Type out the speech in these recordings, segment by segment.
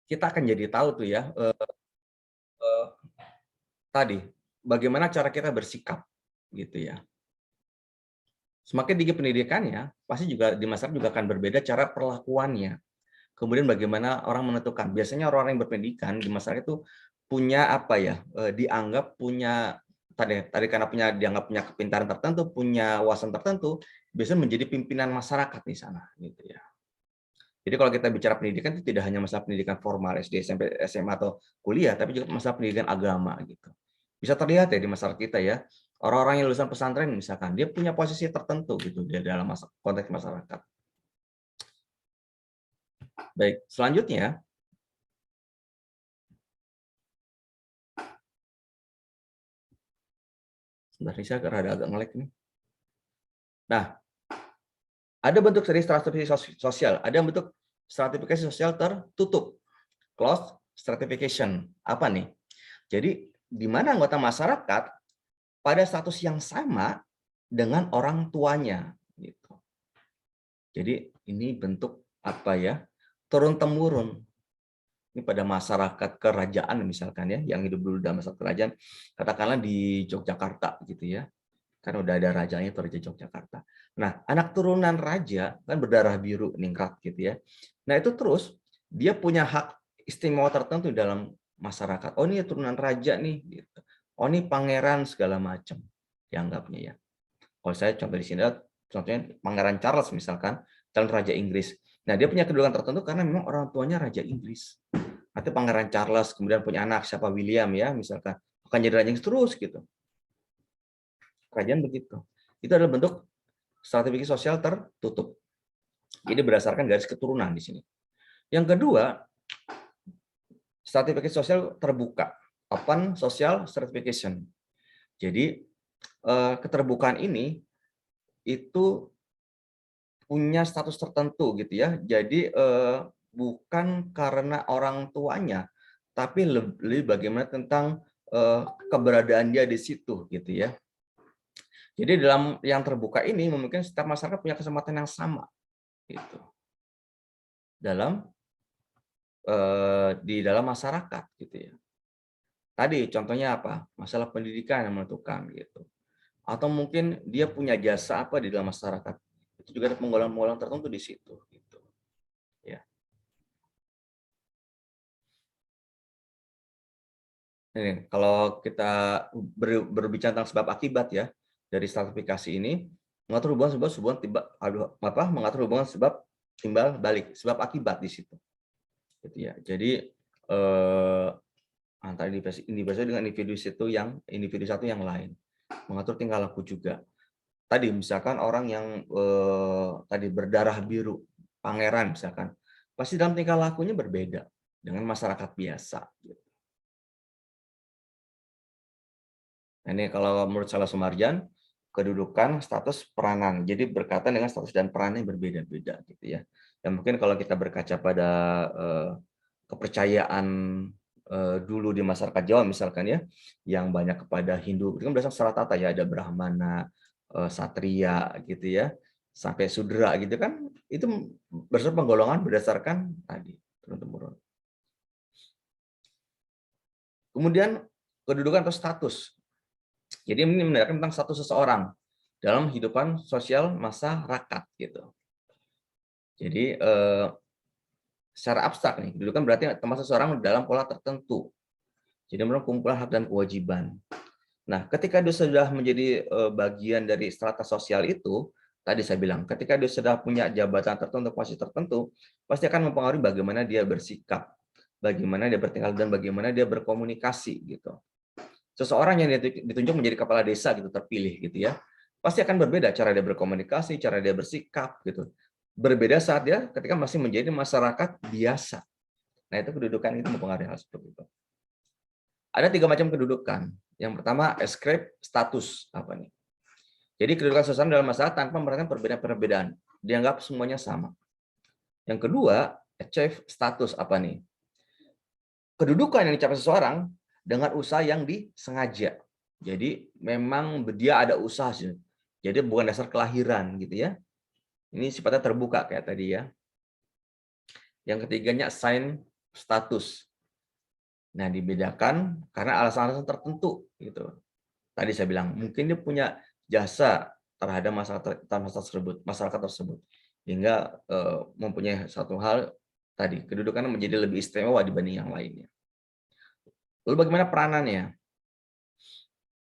kita akan jadi tahu tuh ya, tadi bagaimana cara kita bersikap gitu ya. Semakin tinggi pendidikannya, pasti juga di masyarakat juga akan berbeda cara perlakuannya. Kemudian bagaimana orang menentukan. Biasanya orang-orang yang berpendidikan di masyarakat itu punya apa ya, dianggap punya tadi karena dianggap punya kepintaran tertentu, punya wawasan tertentu, biasanya menjadi pimpinan masyarakat di sana gitu ya. Jadi kalau kita bicara pendidikan itu tidak hanya masalah pendidikan formal SD, SMP, SMA atau kuliah, tapi juga masalah pendidikan agama gitu. Bisa terlihat ya di masyarakat kita ya, orang-orang yang lulusan pesantren misalkan, dia punya posisi tertentu gitu di dalam konteks masyarakat. Baik, selanjutnya sebentar saya agak nge-lag nih. Nah, ada bentuk dari stratifikasi sosial, ada bentuk stratifikasi sosial tertutup, closed stratification. Apa nih? Jadi di mana anggota masyarakat pada status yang sama dengan orang tuanya gitu. Jadi ini bentuk apa ya? Turun-temurun. Ini pada masyarakat kerajaan misalkan ya, yang hidup dulu dalam masyarakat kerajaan, katakanlah di Yogyakarta gitu ya. Kan udah ada rajanya itu Raja Yogyakarta. Nah, anak turunan raja kan berdarah biru ningrat gitu ya. Nah, itu terus dia punya hak istimewa tertentu dalam masyarakat. Oh, ini turunan raja nih gitu. Oh, ini pangeran segala macam dianggapnya ya. Kalau saya contoh di sini, contohnya Pangeran Charles misalkan, calon raja Inggris. Nah, dia punya kedudukan tertentu karena memang orang tuanya raja Inggris. Atau Pangeran Charles kemudian punya anak siapa William ya, misalkan akan jadi raja Inggris terus gitu. Kerajaan begitu. Itu adalah bentuk strategi sosial tertutup. Jadi berdasarkan garis keturunan di sini. Yang kedua, stratifikasi sosial terbuka, open social stratification. Jadi keterbukaan ini itu punya status tertentu gitu ya. Jadi bukan karena orang tuanya, tapi lebih bagaimana tentang keberadaan dia di situ gitu ya. Jadi dalam yang terbuka ini mungkin setiap masyarakat punya kesempatan yang sama gitu. Di dalam masyarakat gitu ya. Tadi contohnya apa? Masalah pendidikan yang menentukan gitu. Atau mungkin dia punya jasa apa di dalam masyarakat. Itu juga ada penggolongan-penggolongan tertentu di situ gitu. Ya. Ini kalau kita berbicara tentang sebab akibat ya dari stratifikasi ini, mengatur hubungan sebab timbal balik, sebab akibat di situ. Gitu ya. Jadi antara individu dengan individu satu yang lain, mengatur tingkah laku juga. Tadi misalkan orang yang tadi berdarah biru, pangeran misalkan, pasti dalam tingkah lakunya berbeda dengan masyarakat biasa. Nah, ini kalau menurut Salah Sumarjan, kedudukan, status, peranan. Jadi berkaitan dengan status dan peran yang berbeda-beda gitu ya. Dan mungkin kalau kita berkaca pada kepercayaan dulu di masyarakat Jawa misalkan ya, yang banyak kepada Hindu, itu kan berdasarkan Saratata ya, ada Brahmana, Satria gitu ya, sampai Sudra gitu kan, itu berdasarkan penggolongan berdasarkan tadi turun-temurun. Kemudian kedudukan atau status. Jadi ini menandakan tentang status seseorang dalam kehidupan sosial masyarakat gitu. Jadi secara abstrak nih, kedudukan berarti tempat seseorang dalam pola tertentu. Jadi menurut kumpulan hak dan kewajiban. Nah, ketika dia sudah menjadi bagian dari strata sosial itu, tadi saya bilang, ketika dia sudah punya jabatan tertentu, posisi tertentu, pasti akan mempengaruhi bagaimana dia bersikap, bagaimana dia bertingkah dan bagaimana dia berkomunikasi gitu. Seseorang yang ditunjuk menjadi kepala desa gitu terpilih gitu ya, pasti akan berbeda cara dia berkomunikasi, cara dia bersikap gitu. Berbeda saat dia ketika masih menjadi masyarakat biasa. Nah, itu kedudukan itu mempengaruhi hal seperti itu. Ada 3 macam kedudukan. Yang pertama, ascribe status apa nih? Jadi kedudukan seseorang dalam masyarakat tanpa memperhatikan perbedaan-perbedaan. Dianggap semuanya sama. Yang kedua, achieve status apa nih? Kedudukan yang dicapai seseorang dengan usaha yang disengaja. Jadi memang dia ada usaha sih. Jadi bukan dasar kelahiran gitu ya. Ini sifatnya terbuka kayak tadi ya. Yang ketiganya assign status. Nah, dibedakan karena alasan-alasan tertentu gitu. Tadi saya bilang mungkin dia punya jasa terhadap masyarakat tersebut hingga mempunyai satu hal tadi kedudukannya menjadi lebih istimewa dibanding yang lainnya. Lalu bagaimana peranannya?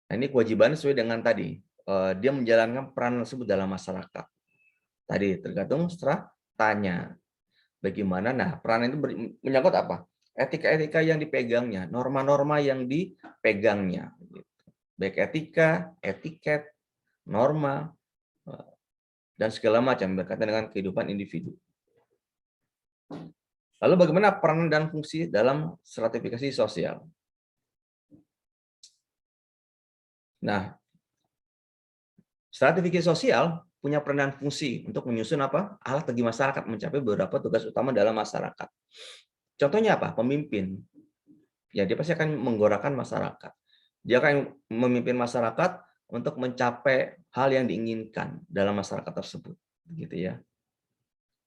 Nah, ini kewajiban sesuai dengan tadi dia menjalankan peran tersebut dalam masyarakat. Tadi tergantung stratanya. Bagaimana? Nah, peran itu menyangkut apa? Etika-etika yang dipegangnya, norma-norma yang dipegangnya, gitu. Baik etika, etiket, norma, dan segala macam berkaitan dengan kehidupan individu. Lalu bagaimana peran dan fungsi dalam stratifikasi sosial? Nah, stratifikasi sosial punya peran dan fungsi untuk menyusun apa? Alat bagi masyarakat mencapai beberapa tugas utama dalam masyarakat. Contohnya apa? Pemimpin. Ya, dia pasti akan menggerakkan masyarakat. Dia akan memimpin masyarakat untuk mencapai hal yang diinginkan dalam masyarakat tersebut, gitu ya.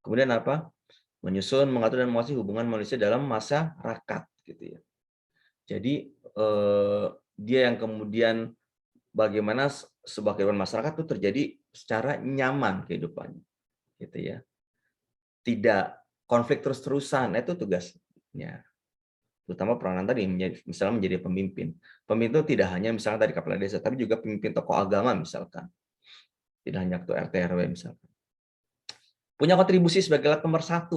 Kemudian apa? Menyusun, mengatur dan mengawasi hubungan manusia dalam masyarakat, gitu ya. Jadi dia yang kemudian bagaimana sebuah kehidupan masyarakat itu terjadi secara nyaman kehidupannya, gitu ya. Tidak konflik terus-terusan, itu tugasnya. Terutama peranan tadi misalnya menjadi pemimpin. Pemimpin itu tidak hanya misalnya tadi kepala desa, tapi juga pemimpin tokoh agama misalkan. Tidak hanya ketua RT RW misalkan. Punya kontribusi sebagai alat nomor 1.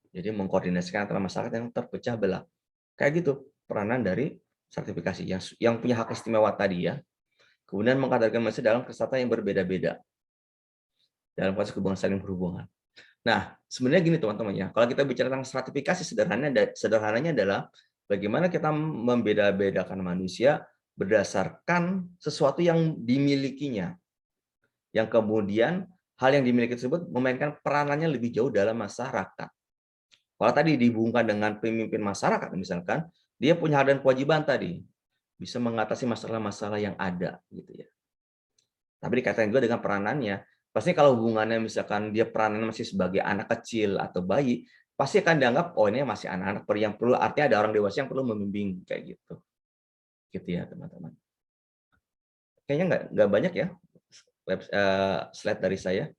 Jadi mengkoordinasikan antara masyarakat yang terpecah belah. Kayak gitu peranan dari sertifikasi yang punya hak istimewa tadi ya. Kemudian mengkategorikan manusia dalam kesatuan yang berbeda-beda. Dalam konteks hubungan saling berhubungan. Nah, sebenarnya gini teman-teman ya, kalau kita bicara tentang stratifikasi sederhananya adalah bagaimana kita membeda-bedakan manusia berdasarkan sesuatu yang dimilikinya. Yang kemudian hal yang dimiliki tersebut memainkan peranannya lebih jauh dalam masyarakat. Kalau tadi dihubungkan dengan pemimpin masyarakat misalkan, dia punya hak dan kewajiban tadi, bisa mengatasi masalah-masalah yang ada gitu ya. Tapi dikaitkan juga dengan peranannya. Pasti kalau hubungannya misalkan dia peranannya masih sebagai anak kecil atau bayi, pasti akan dianggap oh ini masih anak-anak yang perlu artinya ada orang dewasa yang perlu membimbing kayak gitu. Gitu ya, teman-teman. Kayaknya nggak banyak ya slide dari saya.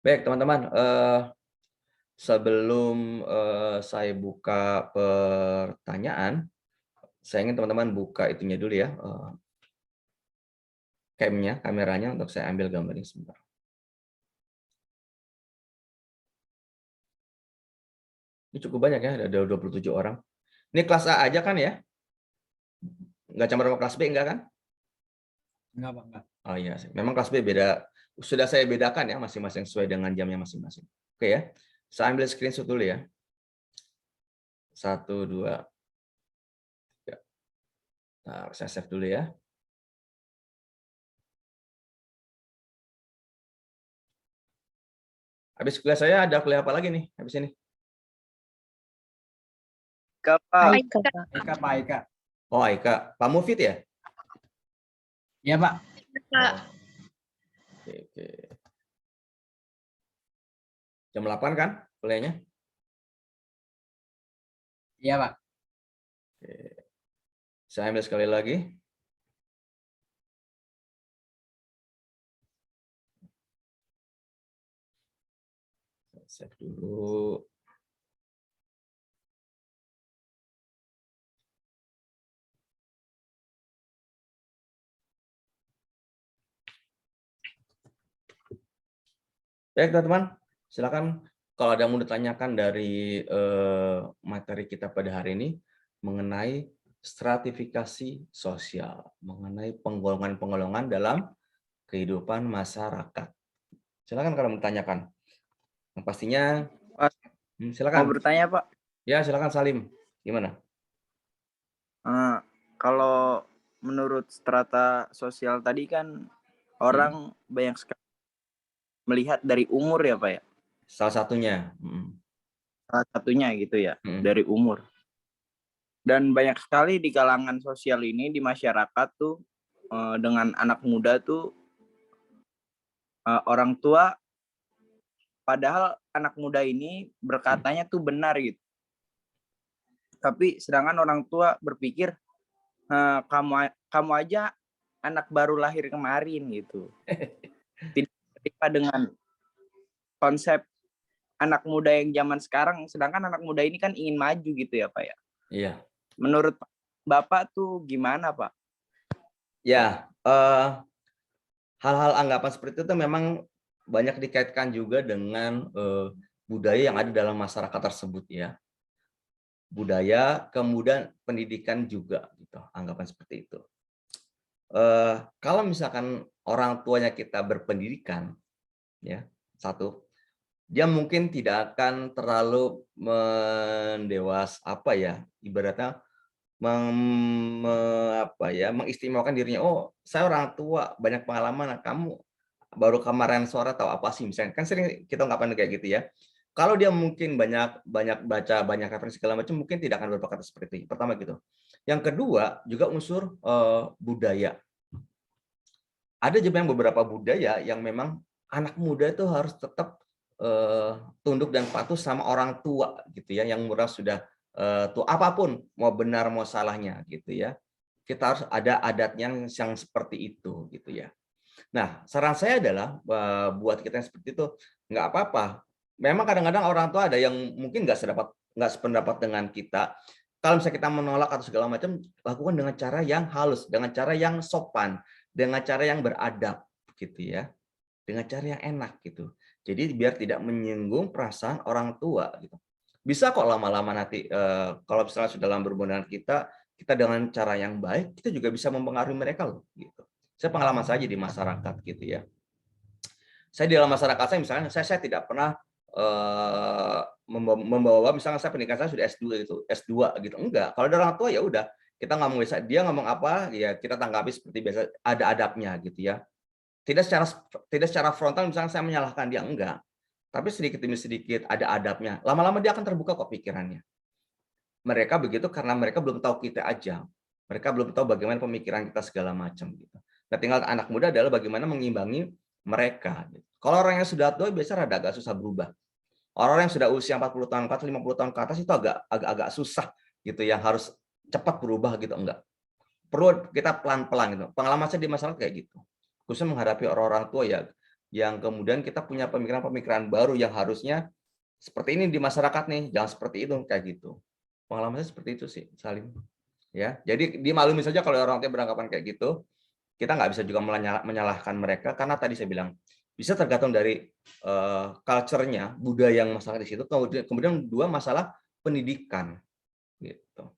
Baik, teman-teman, sebelum saya buka pertanyaan, saya ingin teman-teman buka itunya dulu ya, kameranya untuk saya ambil gambarnya sebentar. Ini cukup banyak ya, ada 27 orang. Ini kelas A aja kan ya? Nggak campur sama kelas B, enggak kan? Enggak, Pak. Enggak. Oh iya, memang kelas B beda. Sudah saya bedakan ya, masing-masing sesuai dengan jamnya masing-masing. Oke ya, saya ambil screenshot dulu ya. 1, 2, 3. Nah, saya save dulu ya. Habis kuliah saya ada kuliah apa lagi nih habis ini? Aika. Pak Aika. Oh, Aika. Pak Mufid ya? Iya, Pak. Oh. Oke. Jam 8 kan kuliahnya? Iya, Pak. Oke. Saya ambil sekali lagi. Save dulu. Baik, teman-teman. Silakan kalau ada yang mau ditanyakan dari materi kita pada hari ini mengenai stratifikasi sosial, mengenai penggolongan-penggolongan dalam kehidupan masyarakat. Silakan kalau mau ditanyakan. Yang pastinya, silakan. Mau bertanya, Pak? Ya, silakan Salim. Gimana? Kalau menurut strata sosial tadi kan orang banyak sekali melihat dari umur ya, Pak ya? Salah satunya. Salah satunya gitu ya, dari umur. Dan banyak sekali di kalangan sosial ini, di masyarakat tuh, dengan anak muda tuh, orang tua, padahal anak muda ini berkatanya tuh benar gitu. Tapi sedangkan orang tua berpikir kamu aja anak baru lahir kemarin gitu. Tidak terima dengan konsep anak muda yang zaman sekarang, sedangkan anak muda ini kan ingin maju gitu ya Pak ya. Iya. Menurut Bapak tuh gimana Pak? Ya, hal-hal anggapan seperti itu memang banyak dikaitkan juga dengan budaya yang ada dalam masyarakat tersebut ya. Budaya, kemudian pendidikan juga gitu, anggapan seperti itu. Kalau misalkan orang tuanya kita berpendidikan, ya satu, dia mungkin tidak akan terlalu ibaratnya mengistimewakan dirinya. Oh, saya orang tua, banyak pengalaman, kamu baru kemarin sore tahu apa sih, misalnya. Kan sering kita ungkapan kayak gitu ya. Kalau dia mungkin banyak baca, banyak referensi segala macam, mungkin tidak akan berkata seperti itu. Pertama gitu. Yang kedua juga unsur budaya. Ada juga yang beberapa budaya yang memang anak muda itu harus tetap tunduk dan patuh sama orang tua gitu ya, yang murah sudah tua, apapun mau benar mau salahnya gitu ya. Kita harus ada adatnya yang seperti itu gitu ya. Nah, saran saya adalah buat kita yang seperti itu nggak apa-apa. Memang kadang-kadang orang tua ada yang mungkin nggak sependapat dengan kita. Kalau misalnya kita menolak atau segala macam, lakukan dengan cara yang halus, dengan cara yang sopan, dengan cara yang beradab gitu ya, dengan cara yang enak gitu. Jadi biar tidak menyinggung perasaan orang tua gitu. Bisa kok lama-lama nanti kalau misalnya sudah dalam berhubungan kita dengan cara yang baik, kita juga bisa mempengaruhi mereka loh gitu. Saya pengalaman saja di masyarakat gitu ya. Saya di dalam masyarakat saya misalnya saya tidak pernah membawa misalnya saya pendidikan saya sudah S2 gitu, S2 gitu. Enggak. Kalau ada orang tua ya udah, kita ngomong dia ngomong apa ya kita tanggapi seperti biasa, ada adabnya gitu ya. Tidak secara frontal misalnya saya menyalahkan dia, enggak. Tapi sedikit demi sedikit ada adabnya. Lama-lama dia akan terbuka kok pikirannya. Mereka begitu karena mereka belum tahu kita aja. Mereka belum tahu bagaimana pemikiran kita segala macam gitu. Nah, tinggal anak muda adalah bagaimana mengimbangi mereka. Gitu. Kalau orang yang sudah tua biasanya agak susah berubah. Orang yang sudah usia 40 tahun ke atas, 50 tahun ke atas itu agak susah gitu, yang harus cepat berubah gitu, enggak. Perlu kita pelan-pelan gitu. Pengalaman saya di masyarakat kayak gitu. Khususnya menghadapi orang-orang tua ya, yang kemudian kita punya pemikiran-pemikiran baru yang harusnya seperti ini di masyarakat nih, jangan seperti itu kayak gitu. Pengalaman saya seperti itu sih, Salim. Ya, jadi dimaklumi saja kalau orang tua beranggapan kayak gitu. Kita nggak bisa juga menyalahkan mereka karena tadi saya bilang bisa tergantung dari culture-nya, budaya yang masalah di situ. Kemudian dua, masalah pendidikan gitu.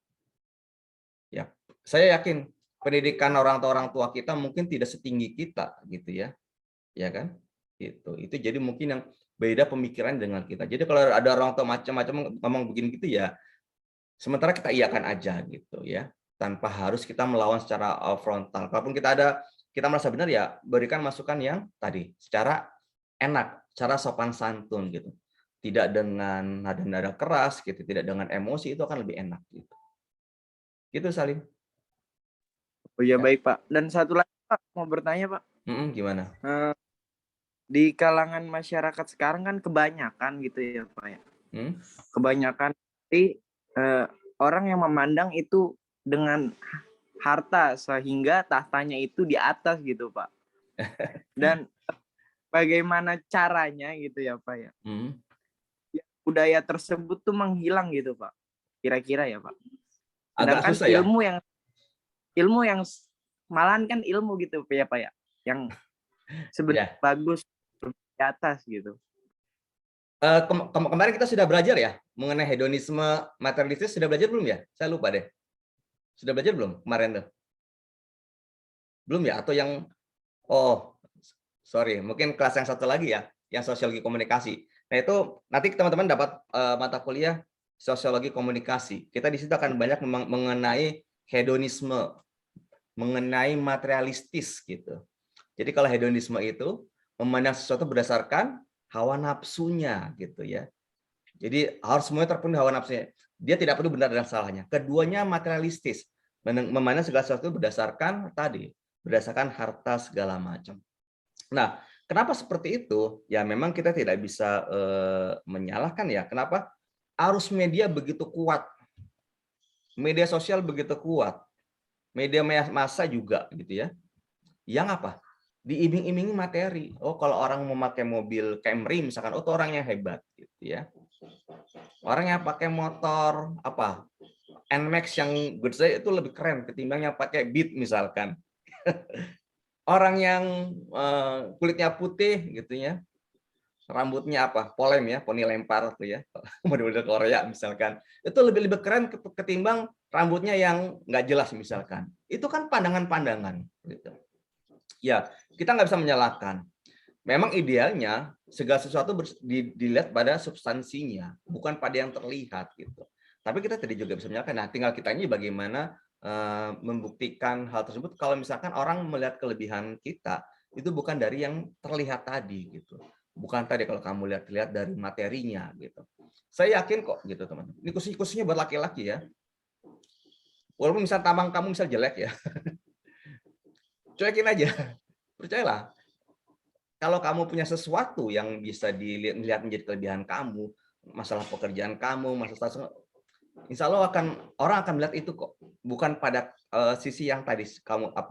Ya, saya yakin pendidikan orang tua kita mungkin tidak setinggi kita gitu ya. Ya kan? Gitu. Itu jadi mungkin yang beda pemikiran dengan kita. Jadi kalau ada orang tua macam-macam ngomong begini gitu ya, sementara kita iyakan aja gitu ya, tanpa harus kita melawan secara frontal. Kalaupun kita merasa benar ya berikan masukan yang tadi secara enak, secara sopan santun gitu. Tidak dengan nada-nada keras gitu, tidak dengan emosi, itu akan lebih enak gitu. Gitu Salim. Oh iya baik Pak. Dan satu lagi Pak, mau bertanya Pak. Gimana? Di kalangan masyarakat sekarang kan kebanyakan gitu ya Pak ya. Kebanyakan orang yang memandang itu dengan harta sehingga tahtanya itu di atas gitu Pak. Dan bagaimana caranya gitu ya Pak ya. Budaya tersebut tuh menghilang gitu Pak. Kira-kira ya Pak. Sedangkan agak susah ya? ilmu yang malahan kan ilmu gitu ya Pak ya. Yang sebenarnya bagus di atas gitu. Kemarin kita sudah belajar ya mengenai hedonisme materialistis, sudah belajar belum ya? Saya lupa deh. Sudah belajar belum kemarin tuh? Belum ya? Atau yang sorry, mungkin kelas yang satu lagi ya, yang sosiologi komunikasi. Nah itu nanti teman-teman dapat mata kuliah sosiologi komunikasi. Kita di situ akan banyak mengenai hedonisme, mengenai materialistis gitu. Jadi kalau hedonisme itu memandang sesuatu berdasarkan hawa nafsunya gitu ya. Jadi harus semuanya terpenuhi hawa nafsunya. Dia tidak perlu benar dan salahnya. Keduanya materialistis, memandang segala sesuatu berdasarkan harta segala macam. Nah, kenapa seperti itu? Ya memang kita tidak bisa menyalahkan ya. Kenapa? Arus media begitu kuat. media sosial begitu kuat, media massa juga gitu ya. Yang apa? Diiming-imingi materi. Oh, kalau orang memakai mobil Camry misalkan, oh itu orang yang hebat gitu ya. Orang yang pakai motor apa? NMAX yang good say itu lebih keren ketimbang yang pakai Beat misalkan. Orang yang kulitnya putih gitu ya. Rambutnya apa? Polem ya, poni lempar tuh ya. Model-model Korea misalkan. Itu lebih keren ketimbang rambutnya yang nggak jelas misalkan. Itu kan pandangan-pandangan gitu. Ya, kita nggak bisa menyalahkan. Memang idealnya segala sesuatu dilihat pada substansinya, bukan pada yang terlihat gitu. Tapi kita tadi juga bisa menyalahkan. Nah, tinggal kitanya bagaimana membuktikan hal tersebut. Kalau misalkan orang melihat kelebihan kita, itu bukan dari yang terlihat tadi gitu. Bukan tadi kalau kamu lihat dari materinya gitu. Saya yakin kok gitu teman. Ini khususnya buat laki-laki ya. Walaupun misal tampang kamu misal jelek ya, cuekin aja. Percayalah, kalau kamu punya sesuatu yang bisa dilihat menjadi kelebihan kamu, masalah pekerjaan kamu, masalah insya Allah orang akan melihat itu kok, bukan pada sisi yang tadi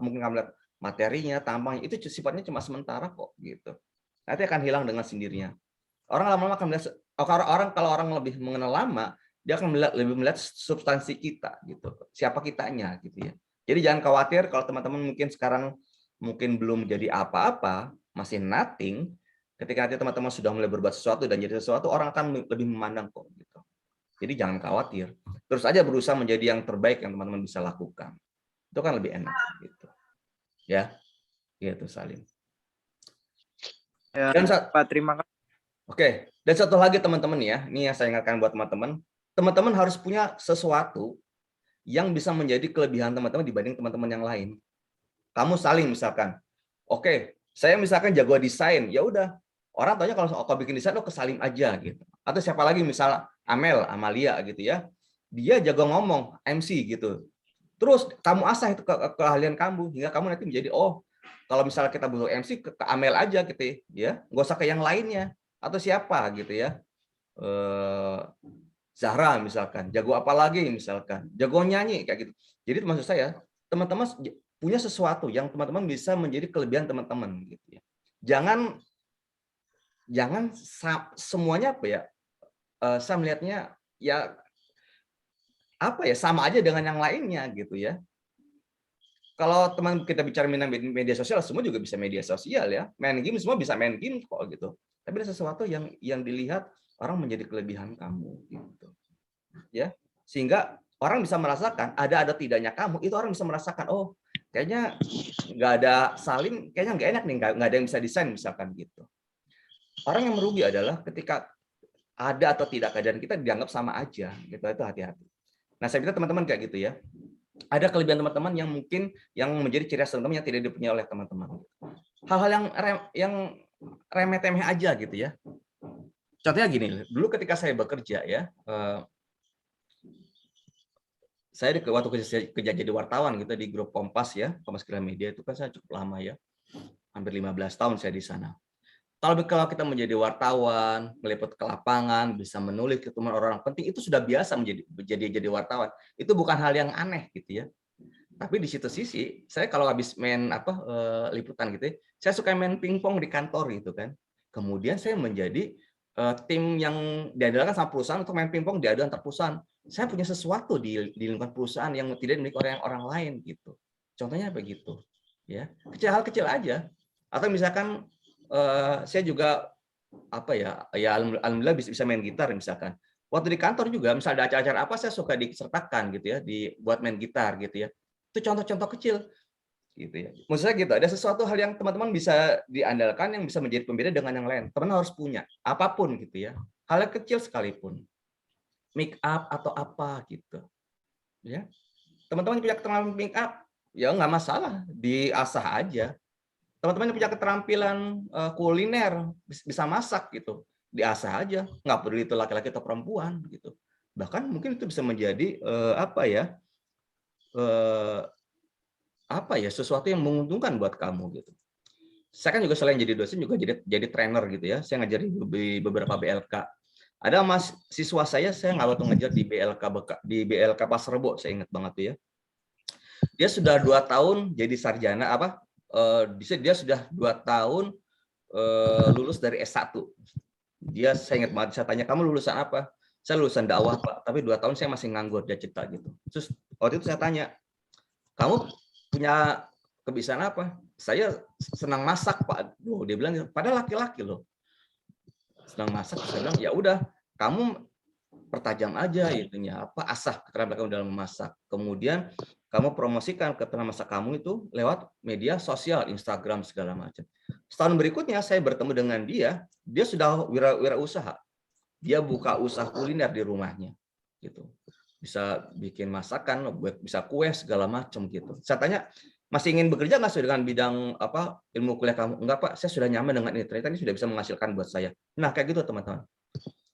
mungkin kamu lihat materinya, tampangnya, itu sifatnya cuma sementara kok gitu. Nanti akan hilang dengan sendirinya. Orang lama-lama akan melihat, kalau orang lebih mengenal lama, dia akan lebih melihat substansi kita gitu, siapa kitanya gitu ya. Jadi jangan khawatir kalau teman-teman mungkin sekarang mungkin belum jadi apa-apa, masih nothing, ketika nanti teman-teman sudah mulai berbuat sesuatu dan jadi sesuatu, orang akan lebih memandang kok gitu. Jadi jangan khawatir. Terus aja berusaha menjadi yang terbaik yang teman-teman bisa lakukan. Itu kan lebih enak gitu. Ya. Gitu Salim. Ya, Dan Pak, terima kasih. Oke. Dan satu lagi teman-teman ya, ini yang saya ingatkan buat teman-teman. Teman-teman harus punya sesuatu yang bisa menjadi kelebihan teman-teman dibanding teman-teman yang lain. Kamu saling misalkan, oke, saya misalkan jago desain, ya udah. Orang tanya kalau kau bikin desain, lo ke Salim aja gitu. Atau siapa lagi misal Amalia gitu ya. Dia jago ngomong, MC gitu. Terus kamu asah itu keahlian kamu hingga kamu nanti menjadi kalau misalnya kita butuh MC ke Amel aja gitu ya. Nggak usah ke yang lainnya atau siapa gitu ya. Zahra misalkan, jago apa lagi misalkan, jago nyanyi kayak gitu. Jadi maksud saya, teman-teman punya sesuatu yang teman-teman bisa menjadi kelebihan teman-teman gitu ya. Jangan semuanya apa ya? Saya melihatnya ya apa ya, sama aja dengan yang lainnya gitu ya. Kalau teman kita bicara media sosial, semua juga bisa media sosial ya. Main game semua bisa main game kok gitu. Tapi ada sesuatu yang dilihat orang menjadi kelebihan kamu gitu. Ya. Sehingga orang bisa merasakan ada tidaknya kamu, itu orang bisa merasakan, oh, kayaknya nggak ada Salim, kayaknya nggak enak nih, nggak ada yang bisa desain misalkan gitu. Orang yang merugi adalah ketika ada atau tidak keadaan kita dianggap sama aja gitu. Itu hati-hati. Nah, saya minta teman-teman kayak gitu ya. Ada kelebihan teman-teman yang mungkin yang menjadi ciri khas teman-teman yang tidak dipunyai oleh teman-teman. Hal-hal yang remeh-temeh aja gitu ya. Contohnya gini, dulu ketika saya bekerja ya, saya waktu kerja jadi wartawan gitu di grup Kompas ya, Kompas Gramedia itu kan saya cukup lama ya. Hampir 15 tahun saya di sana. Kalau kita menjadi wartawan, meliput ke lapangan, bisa menulis ketemu orang-orang penting, itu sudah biasa jadi wartawan. Itu bukan hal yang aneh gitu ya. Tapi di situ sisi, saya kalau habis main liputan gitu ya, saya suka main pingpong di kantor gitu kan. Kemudian saya menjadi tim yang diandalkan sama perusahaan untuk main pingpong diadu antar perusahaan. Saya punya sesuatu di lingkungan perusahaan yang tidak dimiliki orang lain gitu. Contohnya begitu. Ya, hal kecil aja. Atau misalkan saya juga alhamdulillah bisa main gitar misalkan. Waktu di kantor juga misalnya ada acara-acara apa saya suka disertakan gitu ya, buat main gitar gitu ya. Itu contoh-contoh kecil gitu ya. Maksudnya gitu, ada sesuatu hal yang teman-teman bisa diandalkan yang bisa menjadi pembeda dengan yang lain. Teman harus punya apapun gitu ya. Hal yang kecil sekalipun. Make up atau apa gitu. Ya. Teman-teman punya keterampilan make up, ya nggak masalah, diasah aja. Teman-teman yang punya keterampilan kuliner, bisa masak gitu, diasah aja, nggak peduli itu laki-laki atau perempuan gitu. Bahkan mungkin itu bisa menjadi sesuatu yang menguntungkan buat kamu gitu. Saya kan juga selain jadi dosen juga jadi trainer gitu ya. Saya ngajari di beberapa BLK. Ada mahasiswa saya nggak waktu ngajar di BLK Pasar Rebo, saya ingat banget tuh ya. Dia sudah 2 tahun jadi sarjana dia sudah 2 tahun lulus dari S1. Saya ingat banget, saya tanya, kamu lulusan apa? Saya lulusan dakwah, Pak, tapi 2 tahun saya masih nganggur, dia cerita gitu. Terus waktu itu saya tanya, kamu punya kebiasaan apa? Saya senang masak, Pak. Dia bilang, padahal laki-laki loh. Senang masak, saya bilang, ya udah, kamu pertajam aja itunya, asah keterampilan kamu dalam memasak. Kemudian kamu promosikan keterampilan masak kamu itu lewat media sosial, Instagram segala macam. Setahun berikutnya saya bertemu dengan dia sudah wirausaha. Dia buka usaha kuliner di rumahnya gitu. Bisa bikin masakan, bisa kue segala macam gitu. Saya tanya, masih ingin bekerja nggak dengan bidang ilmu kuliah kamu? Enggak, Pak, saya sudah nyaman dengan ini. Ternyata ini sudah bisa menghasilkan buat saya. Nah, kayak gitu teman-teman.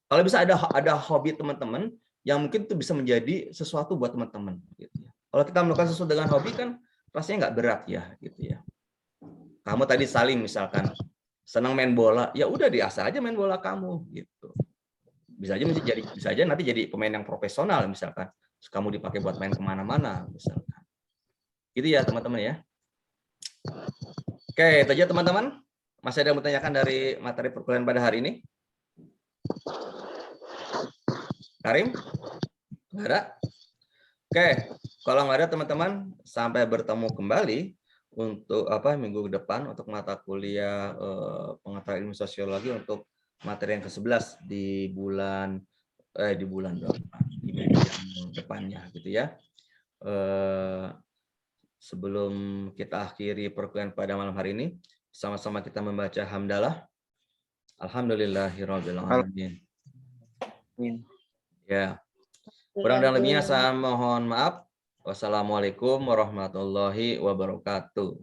Kalau bisa ada hobi teman-teman yang mungkin itu bisa menjadi sesuatu buat teman-teman gitu ya. Kalau kita melakukan sesuatu dengan hobi kan rasanya nggak berat ya gitu ya. Kamu tadi Salim misalkan senang main bola, ya udah diasah aja main bola kamu gitu. Bisa aja nanti jadi pemain yang profesional misalkan. Terus kamu dipakai buat main kemana-mana misalkan. Gitu ya teman-teman ya. Oke, itu aja teman-teman. Masih ada yang mau tanyakan dari materi perkuliahan pada hari ini? Karim? Nggak ada? Oke, kalau nggak ada teman-teman, sampai bertemu kembali untuk minggu depan untuk mata kuliah pengetahuan ilmu sosiologi untuk materi yang ke-11 di minggu yang depannya gitu ya. Sebelum kita akhiri perkuliahan pada malam hari ini, sama-sama kita membaca hamdalah. Alhamdulillahirabbil alamin. Ya. Kurang dan lebihnya saya mohon maaf. Wassalamualaikum warahmatullahi wabarakatuh.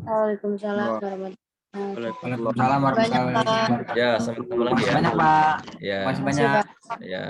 Waalaikumsalam warahmatullahi Waalaikumsalam warahmatullahi wabarakatuh. Ya, sampai ketemu lagi ya. Banyak, Pak. Ya. Masih banyak. Ya.